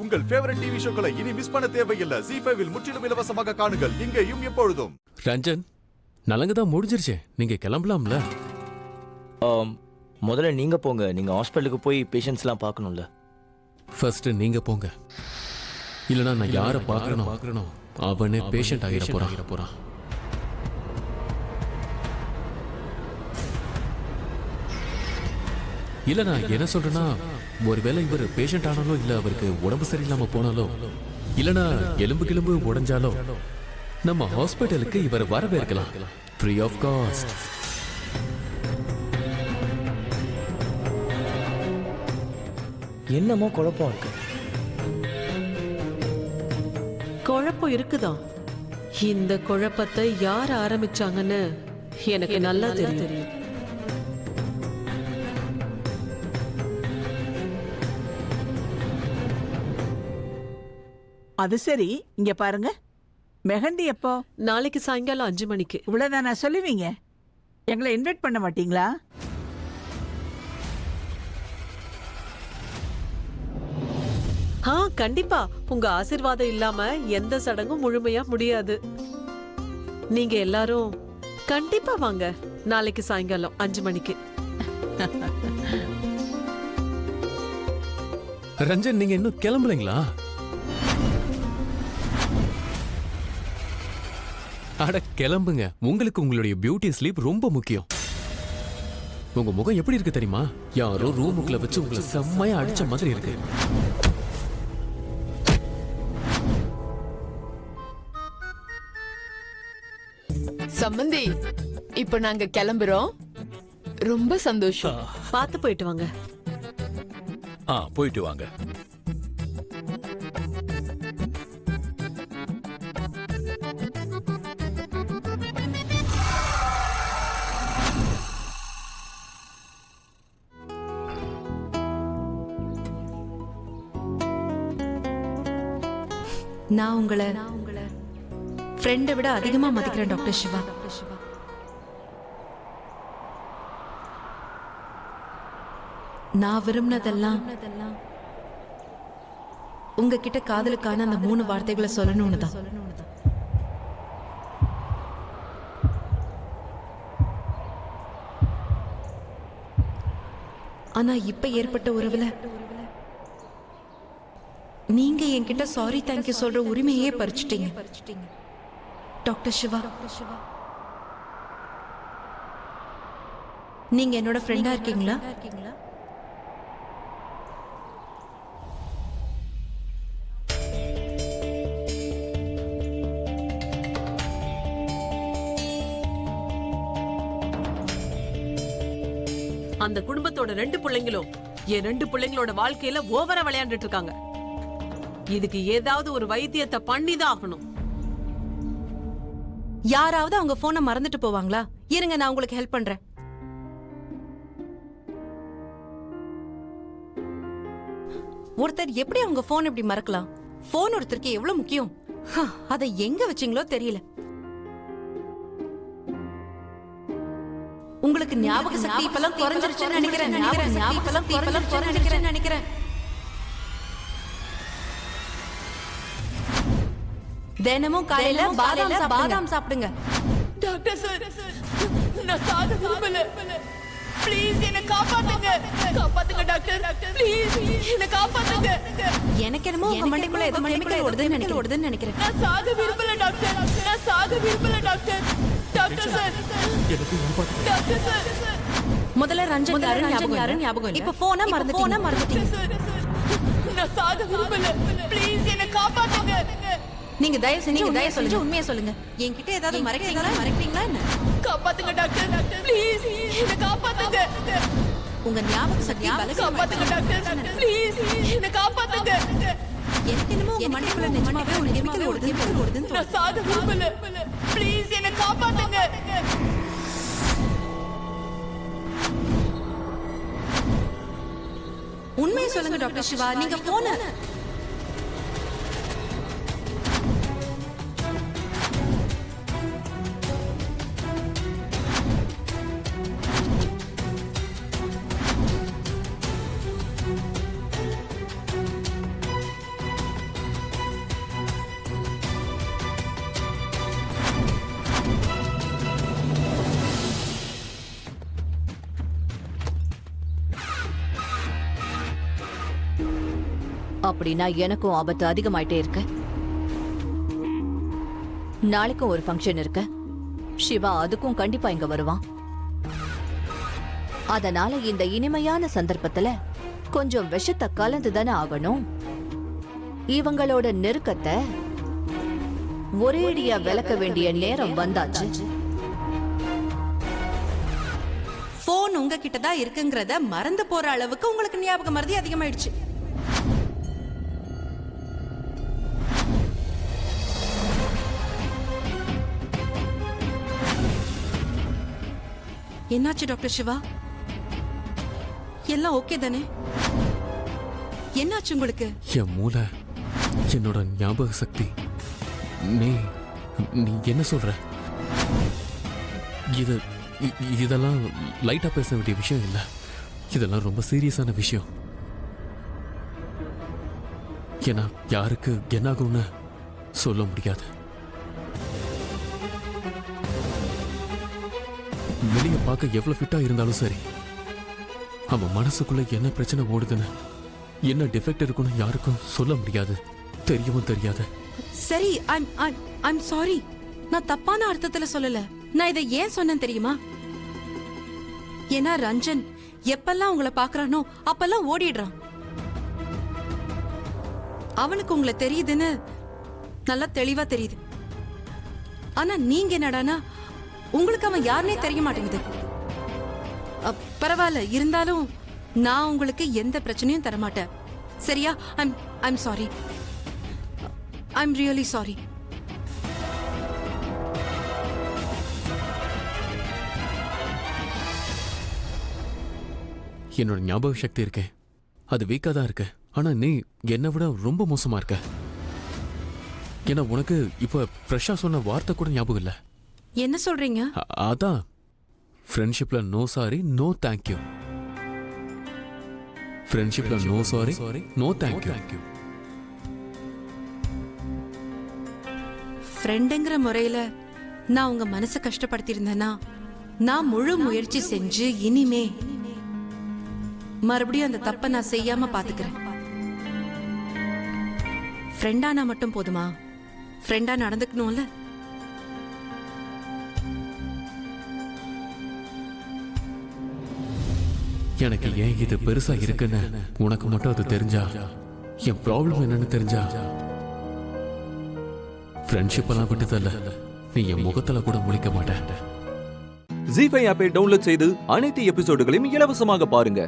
உங்கள் favourite TV ஷோக்களை இனி miss பண்ண தேவையில்லை. ZEE5 இல் முற்றிலும் இலவசமாக காணுங்கள். இங்கேயும் எப்பொழுதும். ரஞ்சன், நலங்கு தான் முடிஞ்சிருச்சு, நீங்க கிளம்பலாம்ல? முதல்ல நீங்க போங்க. நீங்க ஹாஸ்பிட்டலுக்கு போய் பேஷண்ட்ஸ்லாம் பார்க்கணும்ல. ஃபர்ஸ்ட் நீங்க போங்க, இல்லனா நான் யாரை பார்க்கறனோ அவனே பேஷண்ட் ஆகிட போறான். இல்ல நான் என்ன சொல்றேன்னா, ஒருவேளை இவர் பேஷண்ட் ஆனாலோ இல்ல அவருக்கு உடம்பு சரியில்லாம போனாலோ இல்லனா எலும்பு உடைஞ்சாலோ நம்ம ஹாஸ்பிட்டலுக்கு இவர் வரவேற்கலாம், ஃப்ரீ ஆஃப் காஸ்ட். என்னமோ குழப்பம் இருக்கு. குழப்பம் இருக்குதான். இந்த குழப்பத்தை யார் ஆரம்பிச்சாங்கன்னு எனக்கு நல்லா தெரியும். அது சரி, இங்க பாருங்க. மெஹந்தி எப்போ? நாளைக்கு சாயங்காலம் 5 மணிக்கு. இவ்வளவுதானா சொல்லுவீங்க? எங்களை இன்வைட் பண்ண மாட்டீங்களா? கண்டிப்பா. உங்க ஆசீர்வாதம் இல்லாம எந்த சடங்கும் முழுமையா முடியாது. நீங்க எல்லாரும் கண்டிப்பா வாங்க நாளைக்கு சாயங்காலம் 5 மணிக்கு. ரஞ்சன், நீங்க இன்னும் கிளம்புறீங்களா? அட கிளம்புங்க, உங்களுக்கு உங்களுடைய பியூட்டி ஸ்லீப் ரொம்ப முக்கியம். உங்க முகம் எப்படி இருக்கு தெரியுமா? யாரோ ரூமுக்குள்ள வச்சு உங்களை செம்மையா அடிச்ச மாதிரி இருக்கு. சம்பந்தி, இப்ப நாங்க கிளம்புறோம். ரொம்ப சந்தோஷம். பார்த்து போயிட்டு வாங்க. போயிட்டு வாங்க. நான் உங்களை ஃப்ரெண்டை விட அதிகமா மதிக்கிறேன் டாக்டர் சிவா. நான் விரும்பினதெல்லாம் உங்ககிட்ட காதலுக்கான அந்த 3 வார்த்தைகளை சொல்லணும்னு தான். ஆனா இப்ப ஏற்பட்ட உறவுல நீங்க என்கிட்ட சாரி தேங்க்யூ சொல்ற உரிமையே பறிச்சிட்டீங்க டாக்டர் சிவா. நீங்க என்னோட ஃப்ரெண்டா இருக்கீங்களா? அந்த குடும்பத்தோட 2 பிள்ளைங்களும் என் 2 பிள்ளைங்களோட வாழ்க்கையில ஓவரா விளையாண்டுட்டு இருக்காங்க. இதுக்கு ஏதாவது ஒரு வைத்தியத்தை பண்ணிதான் ஆகணும். யாராவது அவங்க போனை மறந்துட்டு போவாங்களா? இருங்க, நான் உங்களுக்கு ஹெல்ப் பண்றேன். ஒருத்தர் எப்படி அவங்க போன் இப்படி மறக்கலாம்? போன் ஒருத்தருக்கு எவ்வளவு முக்கியம். அதை எங்க வச்சீங்களோ தெரியல. உங்களுக்கு ஞாபக சக்தி இப்பெல்லாம் குறைஞ்சிருச்சுன்னு நினைக்கிறேன். நினைக்கிறேன். தினமும் காலையில பாதாம் சாப்பிடுங்க. டாக்டர் சார், நான் சாக விரும்பல. ப்ளீஸ் என்ன காப்பாத்துங்க. டாக்டர். ப்ளீஸ் என்ன காப்பாத்துங்க. எனக்கு என்னமோ உங்க மண்டைக்குள்ள ஏதோ கெமிக்கல் ஓடுதுன்னு நினைக்கிறேன். நான் சாக விரும்பல doctor. Doctor sir. Doctor sir. முதல்ல ரஞ்சன் யாருன்னு ஞாபகம் இல்ல. இப்ப போனை மறந்துட்டீங்க. நான் சாக விரும்பல. ப்ளீஸ் என்ன காப்பாத்துங்க. நீங்க தயவு செஞ்சு உண்மையை சொல்லுங்க. என்கிட்ட ஏதாவது மறைக்கிறீங்களா என்ன? காப்பாத்துங்க டாக்டர். ப்ளீஸ் என்ன காப்பாத்துங்க. உங்க ஞாபக சக்தி காப்பாத்துங்க டாக்டர். ப்ளீஸ் என்ன காப்பாத்துங்க. எனக்கு என்னமோ உங்க மண்டைக்குள்ள நிஜமாவே ஒரு கெமிக்கல் ஓடுதுன்னு நான் சாக விரும்பல. ப்ளீஸ் என்ன காப்பாத்துங்க. உண்மையை சொல்லுங்க டாக்டர் சிவா. நீங்க போன அப்படின்னா எனக்கும் ஆபத்து அதிகமாயிட்டே இருக்கு. நாளைக்கும் ஒரு ஃபங்க்ஷன் இருக்கு. சிவா அதுக்கும் கண்டிப்பா இங்க வருவான். அதனால இந்த இனிமையான சந்தர்ப்பத்துல கொஞ்சம் விஷத்தை கலந்து தானே ஆகணும். இவங்களோட நெருக்கத்தை ஒரேடியா விளக்க வேண்டிய நேரம் வந்தாச்சு. போன் உங்ககிட்ட தான் இருக்குங்கிறத மறந்து போற அளவுக்கு உங்களுக்கு ஞாபகம் மறதி அதிகமாயிடுச்சு. என்னாச்சு டாக்டர் சிவா? எல்லாம் ஓகே தானே? என்னாச்சு உங்களுக்கு? என் மூளை, என்னோட ஞாபக சக்தி. நீ நீ என்ன சொல்ற? இதெல்லாம் லைட்டா பேச வேண்டிய விஷயம் இல்ல. இதெல்லாம் ரொம்ப சீரியஸான விஷயம். ஏன்னா யாருக்கு என்னாகும்னு சொல்ல முடியாது. வெளியே பார்க்க எவ்வளவு ஃபிட்டா இருந்தாலும் சரி, அவன் மனசுக்குள்ள என்ன பிரச்சனை ஓடுதுன்னு, என்ன டிஃபெக்ட் இருக்குன்னு யாருக்கும் சொல்ல முடியாது, தெரியவும் தெரியாது. சரி, ஐம் சாரி. நான் தப்பான அர்த்தத்துல சொல்லல. நான் இதை ஏன் சொன்னேன் தெரியுமா? ஏன்னா ரஞ்சன் எப்பெல்லாம் உங்களை பாக்குறானோ அப்பெல்லாம் ஓடிடுறான். அவனுக்கு உங்களை தெரியுதுன்னு நல்லா தெளிவா தெரியுது. ஆனா நீங்க என்னடானா உங்களுக்கு அவன் யாருனே தெரிய மாட்டேங்குது. பரவாயில்ல, இருந்தாலும் நான் உங்களுக்கு எந்த பிரச்சனையும் தர மாட்டேன். சரியா? I'm sorry. I'm really sorry. என்னோட ஞாபக சக்தி இருக்கே, அது வீக்கா தான் இருக்கு. ஆனா நீ என்னை விட ரொம்ப மோசமா இருக்க. ஏன்னா உனக்கு இப்ப ஃப்ரெஷ்ஷா சொன்ன வார்த்தை கூட ஞாபகம் இல்ல. என்ன சொல்றீங்க? அதான் ஃப்ரெண்ட்ஷிப்ல நோ சாரி நோ தேங்க்யூ. ஃப்ரெண்ட்ஷிப்ல நோ சாரி நோ தேங்க்யூ. ஃப்ரெண்டுங்கிற முறையில நான் உங்க மனசை கஷ்டப்படுத்தியிருந்தேன்னா நான் முழு முயற்சி செஞ்சு இனிமே மறுபடியும் அந்த தப்பை நான் செய்யாம பாத்துக்கிறேன். ஃப்ரெண்டானா மட்டும் போதுமா? ஃப்ரெண்டா நடந்துக்கணும்ல. எனக்கு ஏன் இது பெருசா இருக்குன்னு உனக்கு மட்டும் அது தெரிஞ்சா, என் ப்ராப்ளம் என்னன்னு தெரிஞ்சா, ஃப்ரெண்ட்ஷிப் எல்லாம் விட்டுதல்ல, நீ என் முகத்துல கூட முழிக்க மாட்டேன். ஜீ5 ஆப்பை டவுன்லோட் செய்து அனைத்து எபிசோடுகளையும் இலவசமாக பாருங்க.